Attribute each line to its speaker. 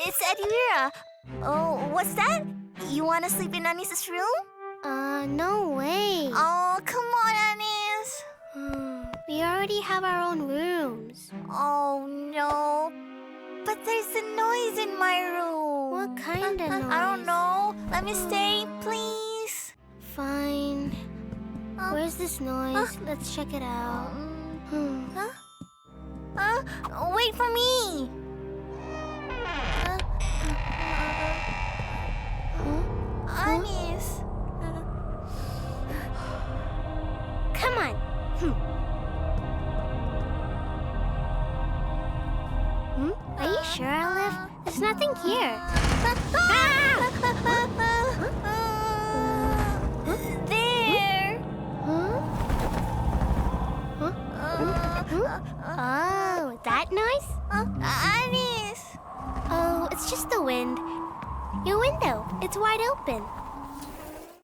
Speaker 1: it's Edwira. Oh, what's that? You want to sleep in Anis's room?
Speaker 2: No way.
Speaker 1: Oh, come on, Anis.
Speaker 2: We already have our own rooms.
Speaker 1: Oh, no. But there's a noise in my room.
Speaker 2: What kind of noise?
Speaker 1: I don't know. Let me stay, please.
Speaker 2: Fine. Where's this noise? Let's check it out.
Speaker 1: Wait for me. Anis.
Speaker 2: Come on. Are you sure, Alif? There's nothing here.
Speaker 1: There.
Speaker 2: Oh, that noise?
Speaker 1: Anis.
Speaker 2: Oh, it's just the wind. Your window, it's wide open.